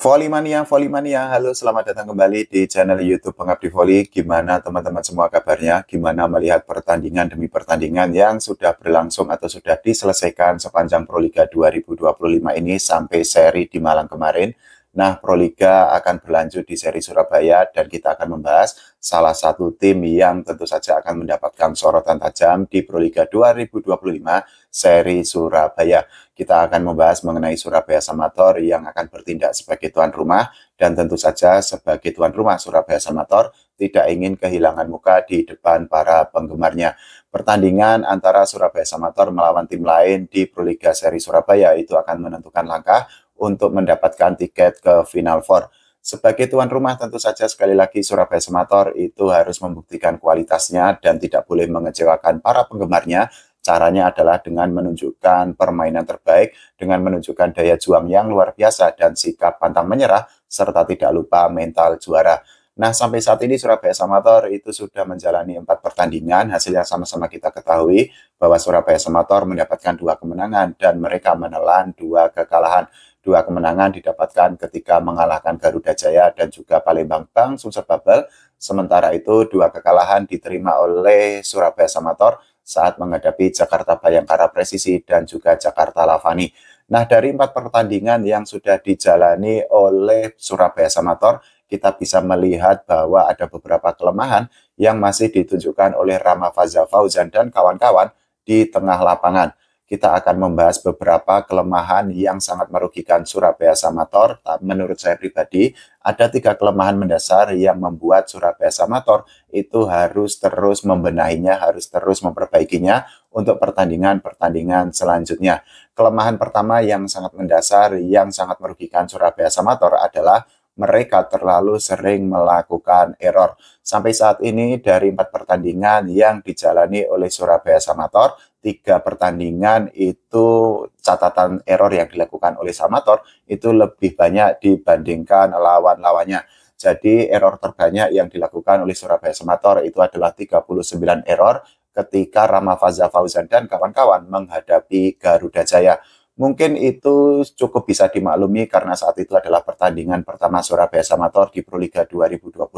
Volley Mania, halo selamat datang kembali di channel YouTube Pengabdi Volley. Gimana teman-teman semua kabarnya? Gimana melihat pertandingan demi pertandingan yang sudah berlangsung atau sudah diselesaikan sepanjang Proliga 2025 ini sampai seri di Malang kemarin? Nah, Proliga akan berlanjut di seri Surabaya dan kita akan membahas salah satu tim yang tentu saja akan mendapatkan sorotan tajam di Proliga 2025 seri Surabaya. Kita akan membahas mengenai Surabaya Samator yang akan bertindak sebagai tuan rumah dan tentu saja sebagai tuan rumah Surabaya Samator tidak ingin kehilangan muka di depan para penggemarnya. Pertandingan antara Surabaya Samator melawan tim lain di Proliga seri Surabaya itu akan menentukan langkah untuk mendapatkan tiket ke Final Four. Sebagai tuan rumah tentu saja sekali lagi Surabaya Samator itu harus membuktikan kualitasnya dan tidak boleh mengecewakan para penggemarnya. Caranya adalah dengan menunjukkan permainan terbaik, dengan menunjukkan daya juang yang luar biasa dan sikap pantang menyerah, serta tidak lupa mental juara. Nah, sampai saat ini Surabaya Samator itu sudah menjalani 4 pertandingan. Hasilnya sama-sama kita ketahui bahwa Surabaya Samator mendapatkan 2 kemenangan dan mereka menelan 2 kekalahan. 2 kemenangan didapatkan ketika mengalahkan Garuda Jaya dan juga Palembang Bang Sumsel Babel. Sementara itu 2 kekalahan diterima oleh Surabaya Samator saat menghadapi Jakarta Bayangkara Presisi dan juga Jakarta Lavani. Nah, dari 4 pertandingan yang sudah dijalani oleh Surabaya Samator, kita bisa melihat bahwa ada beberapa kelemahan yang masih ditunjukkan oleh Rama Faza Fauzan dan kawan-kawan di tengah lapangan. Kita akan membahas beberapa kelemahan yang sangat merugikan Surabaya Samator. Menurut saya pribadi, ada 3 kelemahan mendasar yang membuat Surabaya Samator itu harus terus membenahinya, harus terus memperbaikinya untuk pertandingan-pertandingan selanjutnya. Kelemahan pertama yang sangat mendasar, yang sangat merugikan Surabaya Samator adalah mereka terlalu sering melakukan error. Sampai saat ini dari 4 pertandingan yang dijalani oleh Surabaya Samator, 3 pertandingan itu catatan error yang dilakukan oleh Samator itu lebih banyak dibandingkan lawan-lawannya. Jadi error terbanyak yang dilakukan oleh Surabaya Samator itu adalah 39 error ketika Rama Faza Fauzan dan kawan-kawan menghadapi Garuda Jaya. Mungkin itu cukup bisa dimaklumi karena saat itu adalah pertandingan pertama Surabaya Samator di Proliga 2025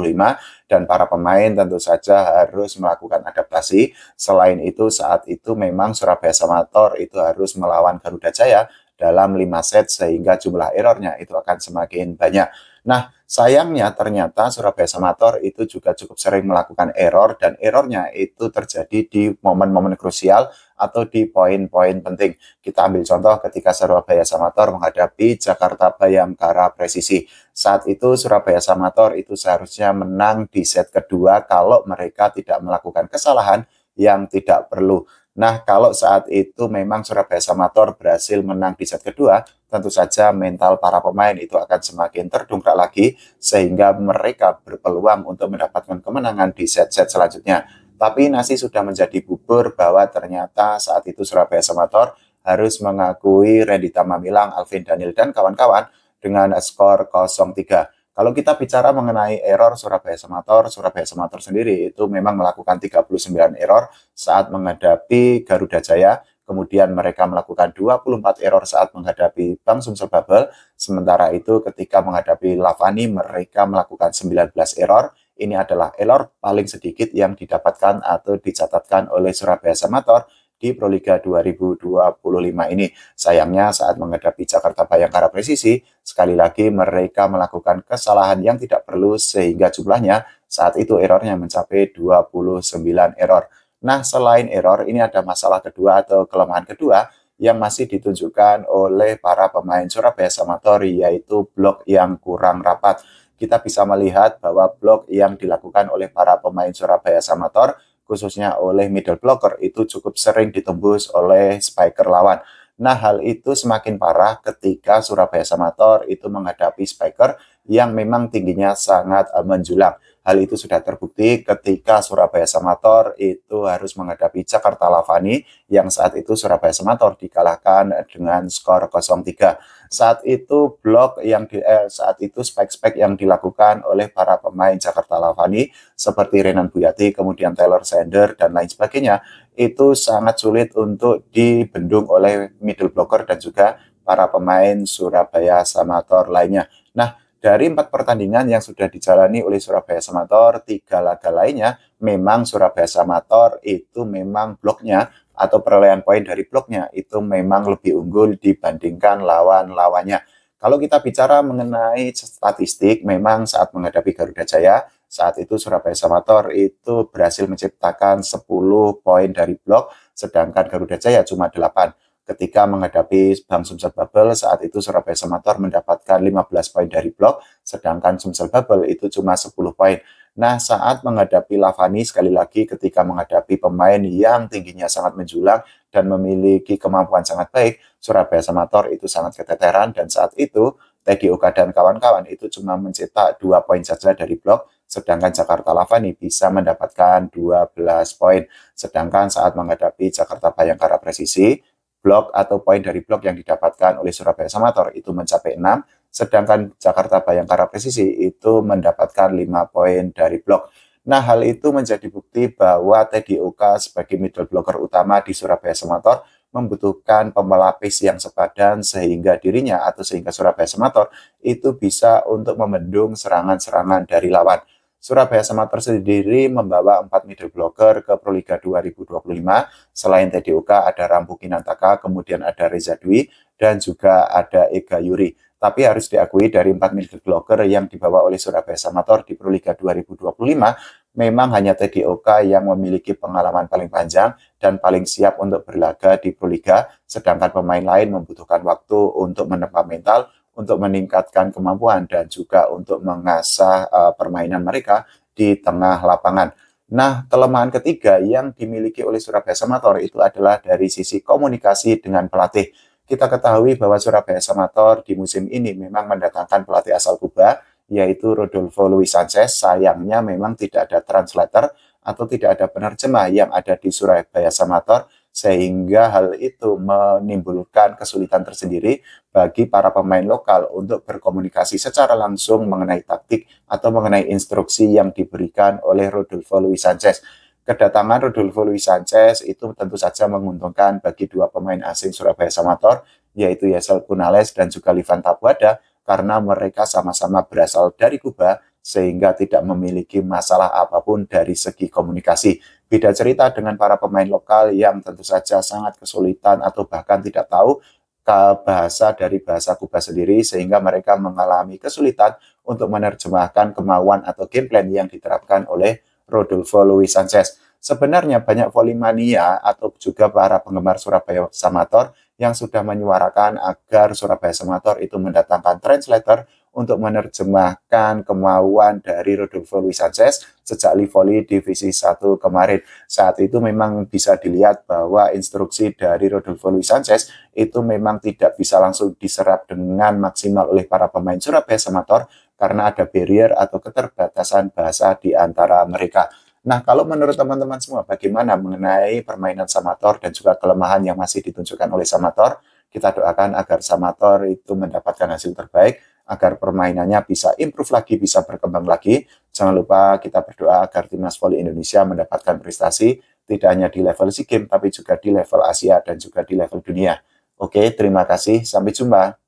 dan para pemain tentu saja harus melakukan adaptasi. Selain itu saat itu memang Surabaya Samator itu harus melawan Garuda Jaya dalam 5 set sehingga jumlah errornya itu akan semakin banyak. Nah, sayangnya ternyata Surabaya Samator itu juga cukup sering melakukan error dan errornya itu terjadi di momen-momen krusial atau di poin-poin penting. Kita ambil contoh ketika Surabaya Samator menghadapi Jakarta Bayangkara Presisi. Saat itu Surabaya Samator itu seharusnya menang di set kedua kalau mereka tidak melakukan kesalahan yang tidak perlu. Nah, kalau saat itu memang Surabaya Samator berhasil menang di set kedua, tentu saja mental para pemain itu akan semakin terdongkrak lagi sehingga mereka berpeluang untuk mendapatkan kemenangan di set-set selanjutnya. Tapi nasi sudah menjadi bubur bahwa ternyata saat itu Surabaya Samator harus mengakui Randy Tamamilang, Alvin Daniel, dan kawan-kawan dengan skor 0-3. Kalau kita bicara mengenai error Surabaya Samator sendiri itu memang melakukan 39 error saat menghadapi Garuda Jaya. Kemudian mereka melakukan 24 error saat menghadapi Bang Sumsel Babel. Sementara itu ketika menghadapi Lavani mereka melakukan 19 error. Ini adalah error paling sedikit yang didapatkan atau dicatatkan oleh Surabaya Samator di Proliga 2025 ini. Sayangnya saat menghadapi Jakarta Bayangkara Presisi, sekali lagi mereka melakukan kesalahan yang tidak perlu sehingga jumlahnya saat itu errornya mencapai 29 error. Nah, selain error, ini ada masalah kedua atau kelemahan kedua yang masih ditunjukkan oleh para pemain Surabaya Samator, yaitu blok yang kurang rapat. Kita bisa melihat bahwa blok yang dilakukan oleh para pemain Surabaya Samator khususnya oleh middle blocker itu cukup sering ditembus oleh spiker lawan. Nah, hal itu semakin parah ketika Surabaya Samator itu menghadapi spiker yang memang tingginya sangat menjulang. Hal itu sudah terbukti ketika Surabaya Samator itu harus menghadapi Jakarta Lavani yang saat itu Surabaya Samator dikalahkan dengan skor 0-3. Saat itu saat itu spek-spek yang dilakukan oleh para pemain Jakarta Lavani seperti Renan Buyati, kemudian Taylor Sander dan lain sebagainya itu sangat sulit untuk dibendung oleh middle blocker dan juga para pemain Surabaya Samator lainnya. Nah, dari 4 pertandingan yang sudah dijalani oleh Surabaya Samator, 3 laga lainnya memang Surabaya Samator itu memang bloknya atau perolehan poin dari bloknya itu memang lebih unggul dibandingkan lawan-lawannya. Kalau kita bicara mengenai statistik, memang saat menghadapi Garuda Jaya, saat itu Surabaya Samator itu berhasil menciptakan 10 poin dari blok, sedangkan Garuda Jaya cuma 8. Ketika menghadapi Bang Sumsel Bubble, saat itu Surabaya Samator mendapatkan 15 poin dari blok, sedangkan Sumsel Bubble itu cuma 10 poin. Nah, saat menghadapi Lavani, sekali lagi ketika menghadapi pemain yang tingginya sangat menjulang dan memiliki kemampuan sangat baik, Surabaya Samator itu sangat keteteran, dan saat itu Teddy Oka dan kawan-kawan itu cuma mencetak 2 poin saja dari blok, sedangkan Jakarta Lavani bisa mendapatkan 12 poin. Sedangkan saat menghadapi Jakarta Bayangkara Presisi, blok atau poin dari blok yang didapatkan oleh Surabaya Samator itu mencapai 6, sedangkan Jakarta Bayangkara Presisi itu mendapatkan 5 poin dari blok. Nah, hal itu menjadi bukti bahwa Teddy Oka sebagai middle blocker utama di Surabaya Samator membutuhkan pemelapis yang sepadan sehingga dirinya atau sehingga Surabaya Samator itu bisa untuk membendung serangan-serangan dari lawan. Surabaya Samator sendiri membawa 4 middle blocker ke Proliga 2025. Selain Teddy Oka, ada Rambu Kinantaka, kemudian ada Reza Dwi, dan juga ada Ega Yuri. Tapi harus diakui dari 4 middle blocker yang dibawa oleh Surabaya Samator di Proliga 2025, memang hanya Teddy Oka yang memiliki pengalaman paling panjang dan paling siap untuk berlaga di Proliga, sedangkan pemain lain membutuhkan waktu untuk menempa mental, untuk meningkatkan kemampuan dan juga untuk mengasah permainan mereka di tengah lapangan. Nah, kelemahan ketiga yang dimiliki oleh Surabaya Samator itu adalah dari sisi komunikasi dengan pelatih. Kita ketahui bahwa Surabaya Samator di musim ini memang mendatangkan pelatih asal Kuba, yaitu Rodolfo Luis Sanchez. Sayangnya memang tidak ada translator atau tidak ada penerjemah yang ada di Surabaya Samator, sehingga hal itu menimbulkan kesulitan tersendiri bagi para pemain lokal untuk berkomunikasi secara langsung mengenai taktik atau mengenai instruksi yang diberikan oleh Rodolfo Luis Sanchez. Kedatangan Rodolfo Luis Sanchez itu tentu saja menguntungkan bagi dua pemain asing Surabaya Samator, yaitu Yesel Kunales dan juga Livan Tabuada, karena mereka sama-sama berasal dari Kuba, sehingga tidak memiliki masalah apapun dari segi komunikasi. Beda cerita dengan para pemain lokal yang tentu saja sangat kesulitan atau bahkan tidak tahu bahasa dari bahasa Kuba sendiri, sehingga mereka mengalami kesulitan untuk menerjemahkan kemauan atau game plan yang diterapkan oleh Rodolfo Luis Sanchez. Sebenarnya banyak volley-mania atau juga para penggemar Surabaya Samator yang sudah menyuarakan agar Surabaya Samator itu mendatangkan translator untuk menerjemahkan kemauan dari Rodolfo Luis Sanchez sejak Livoli Divisi 1 kemarin. Saat itu memang bisa dilihat bahwa instruksi dari Rodolfo Luis Sanchez itu memang tidak bisa langsung diserap dengan maksimal oleh para pemain Surabaya Samator karena ada barrier atau keterbatasan bahasa di antara mereka. Nah, kalau menurut teman-teman semua, bagaimana mengenai permainan Samator dan juga kelemahan yang masih ditunjukkan oleh Samator? Kita doakan agar Samator itu mendapatkan hasil terbaik, agar permainannya bisa improve lagi, bisa berkembang lagi. Jangan lupa kita berdoa agar Timnas Voli Indonesia mendapatkan prestasi, tidak hanya di level SEA Games, tapi juga di level Asia dan juga di level dunia. Oke, terima kasih. Sampai jumpa.